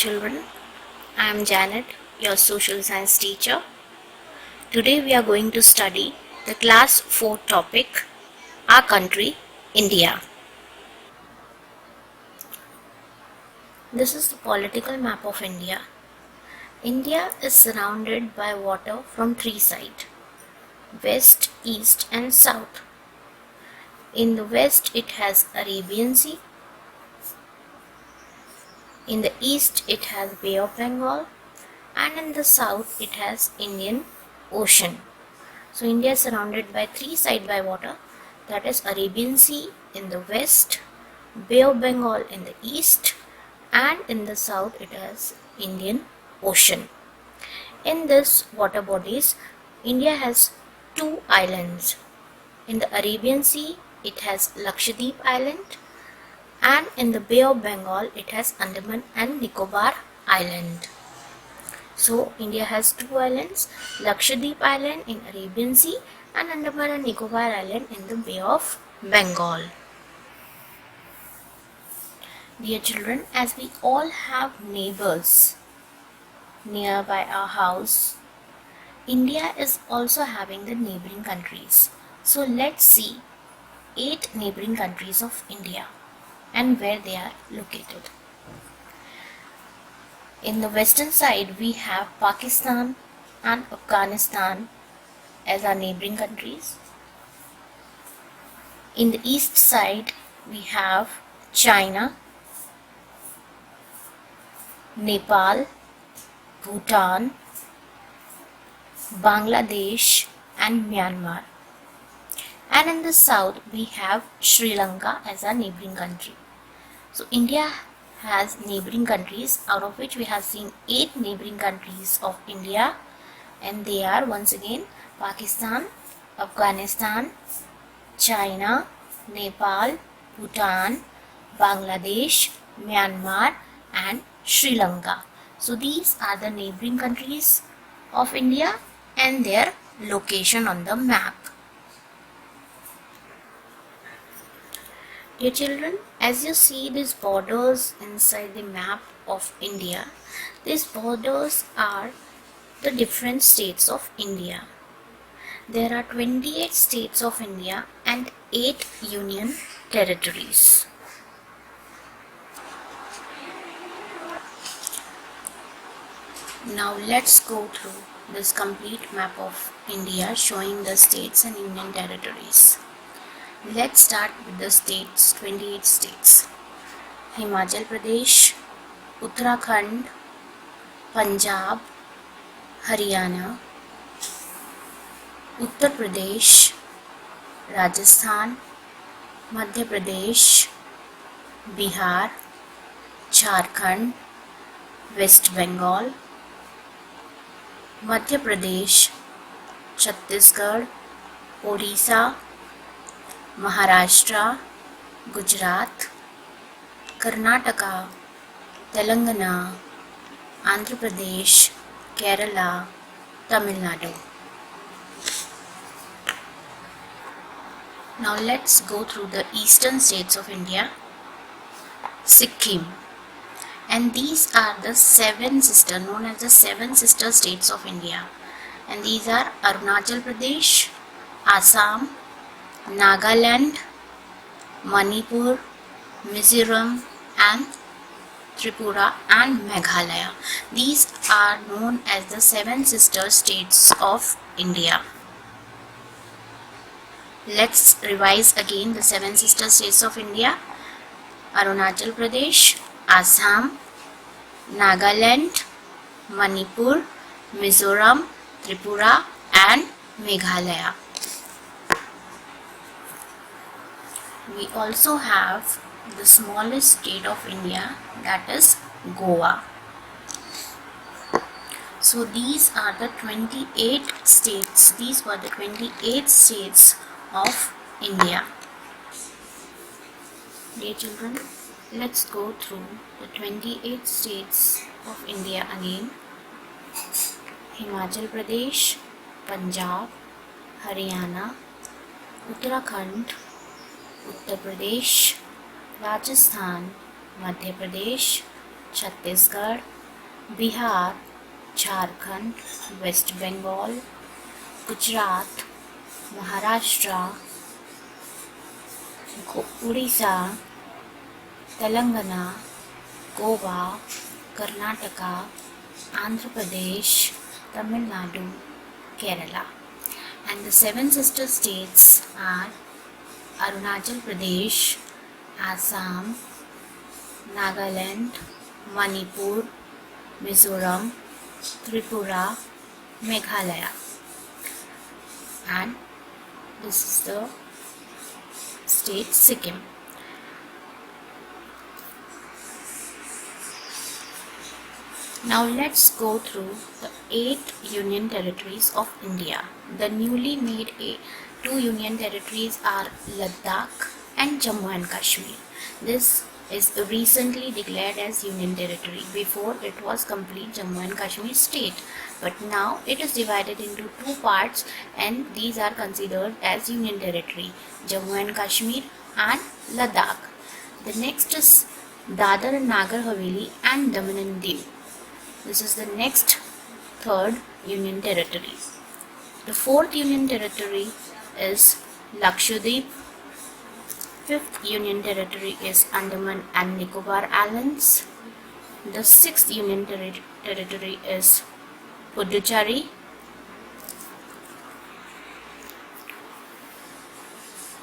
children, I am Janet, your social science teacher. Today we are going to study the class 4 topic, our country, India. This is the political map of India. India is surrounded by water from three sides, west, east and south. In the west it has Arabian Sea. In the east it has Bay of Bengal, and in the south it has Indian Ocean. So India is surrounded by three sides by water, that is Arabian Sea in the west, Bay of Bengal in the east, and in the south it has Indian Ocean. In this water bodies, India has two islands. In the Arabian Sea it has Lakshadweep Island, and in the Bay of Bengal it has Andaman and Nicobar Island. So India has two islands, Lakshadweep Island in Arabian Sea and Andaman and Nicobar Island in the Bay of Bengal. Dear children, as we all have neighbors nearby our house, India is also having the neighboring countries. So let's see 8 neighboring countries of India and where they are located. In the western side we have Pakistan and Afghanistan as our neighboring countries. In the east side we have China, Nepal, Bhutan, Bangladesh and Myanmar. And in the south we have Sri Lanka as our neighboring country. So India has neighboring countries, out of which we have seen 8 neighboring countries of India, and they are once again Pakistan, Afghanistan, China, Nepal, Bhutan, Bangladesh, Myanmar and Sri Lanka. So these are the neighboring countries of India and their location on the map. Dear children, as you see these borders inside the map of India, these borders are the different states of India. There are 28 states of India and 8 union territories. Now let's go through this complete map of India showing the states and union territories. Let's start with the states, 28 states. Himachal Pradesh, Uttarakhand, Punjab, Haryana, Uttar Pradesh, Rajasthan, Madhya Pradesh, Bihar, Jharkhand, West Bengal, Madhya Pradesh, Chhattisgarh, Odisha, Maharashtra, Gujarat, Karnataka, Telangana, Andhra Pradesh, Kerala, Tamil Nadu. Now let's go through the eastern states of India. Sikkim, and these are the known as the seven sister states of India, and these are Arunachal Pradesh, Assam, Nagaland, Manipur, Mizoram and Tripura and Meghalaya. These are known as the seven sister states of India. Let's revise again the seven sister states of India: Arunachal Pradesh, Assam, Nagaland, Manipur, Mizoram, Tripura and Meghalaya. We also have the smallest state of India, that is Goa. So these are the 28 states. These were the 28 states of India. Dear children, let's go through the 28 states of India again. Himachal Pradesh, Punjab, Haryana, Uttarakhand, Uttar Pradesh, Rajasthan, Madhya Pradesh, Chhattisgarh, Bihar, Jharkhand, West Bengal, Gujarat, Maharashtra, Odisha, Telangana, Goa, Karnataka, Andhra Pradesh, Tamil Nadu, Kerala. And the seven sister states are Arunachal Pradesh, Assam, Nagaland, Manipur, Mizoram, Tripura, Meghalaya. And this is the state Sikkim. Now let's go through the 8 union territories of India. The newly made 2 union territories are Ladakh and Jammu and Kashmir. This is recently declared as union territory. Before it was complete Jammu and Kashmir state, but now it is divided into 2 parts and these are considered as union territory, Jammu and Kashmir and Ladakh. The next is Dadar and Nagar Haveli and Daman and Diu. This is the next 3rd union territory. The 4th union territory is Lakshadweep. 5th union territory is Andaman and Nicobar Islands. The 6th union territory is Puducherry.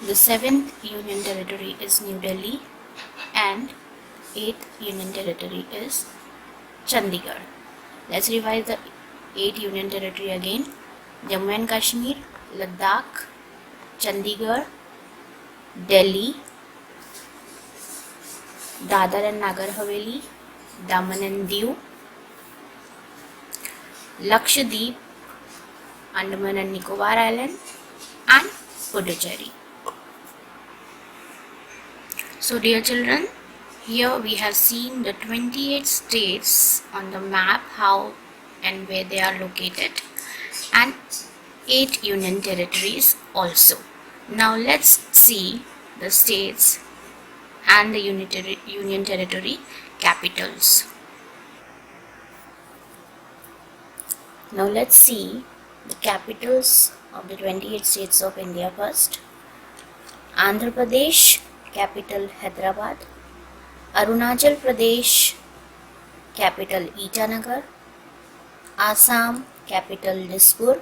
The 7th union territory is New Delhi and 8th union territory is Chandigarh. Let's revise the 8 union territory again. Jammu and Kashmir, Ladakh, Chandigarh, Delhi, Dadar and Nagar Haveli, Daman and Diu, Lakshadweep, Andaman and Nicobar Island and Puducherry. So dear children, here we have seen the 28 states on the map, how and where they are located, and 8 union territories also. Now let's see the states and the union territory capitals. Now let's see the capitals of the 28 states of India first. Andhra Pradesh, capital Hyderabad. Arunachal Pradesh, capital Itanagar. Assam, capital Dispur.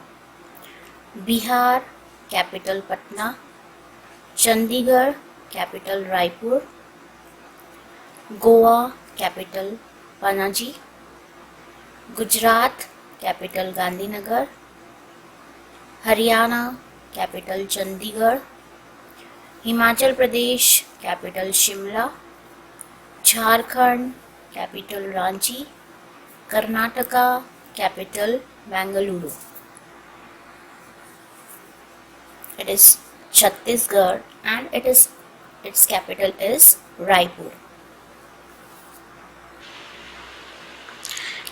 Bihar, capital Patna. Chandigarh, capital Raipur. Goa, capital Panaji. Gujarat, capital Gandhinagar. Haryana, capital Chandigarh. Himachal Pradesh, capital Shimla. Jharkhand, capital Ranchi. Karnataka, capital Bangalore. It is Chhattisgarh and its capital is Raipur.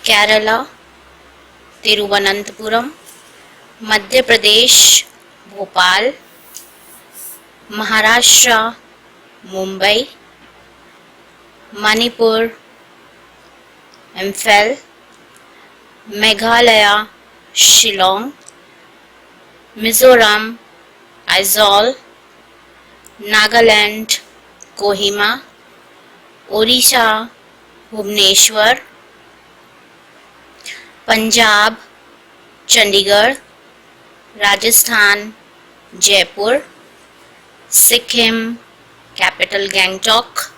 Kerala, Thiruvananthapuram. Madhya Pradesh, Bhopal. Maharashtra, Mumbai. Manipur, Imphal. Meghalaya, Shillong. Mizoram, Aizawl. Nagaland, Kohima. Odisha, Bhubaneswar. Punjab, Chandigarh. Rajasthan, Jaipur. Sikkim, capital Gangtok.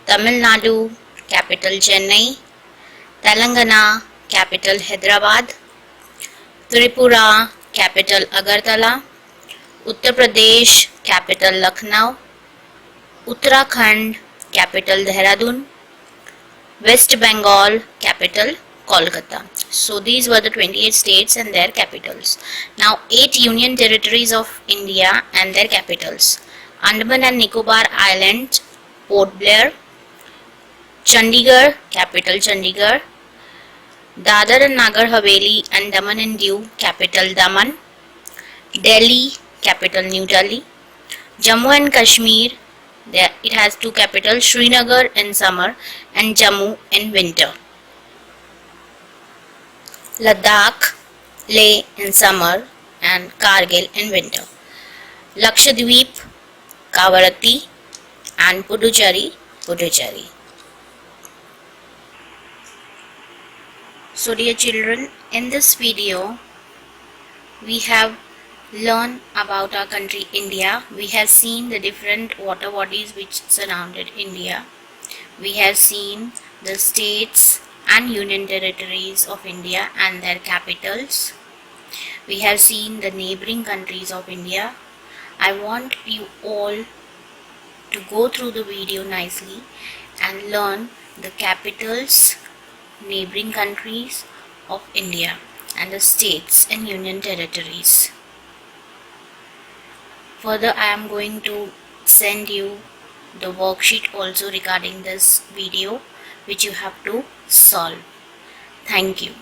Tamil Nadu, capital Chennai. Telangana, capital Hyderabad. Tripura, capital Agartala. Uttar Pradesh, capital Lucknow. Uttarakhand, capital Dehradun. West Bengal, capital Kolkata. So these were the 28 states and their capitals. Now 8 union territories of India and their capitals. Andaman and Nicobar Islands, Port Blair. Chandigarh, capital Chandigarh. Dadar and Nagar Haveli and Daman and Diu, capital Daman. Delhi, capital New Delhi. Jammu and Kashmir, It has two capitals, Srinagar in summer and Jammu in winter. Ladakh, Leh in summer and Kargil in winter. Lakshadweep, Kavaratti and Puducherry, Puducherry. So dear children, in this video we have learned about our country India. We have seen the different water bodies which surrounded India. We have seen the states and union territories of India and their capitals. We have seen the neighboring countries of India. I want you all to go through the video nicely and learn the capitals, neighboring countries of India and the states and union territories. Further, I am going to send you the worksheet also regarding this video which you have to solve. Thank you.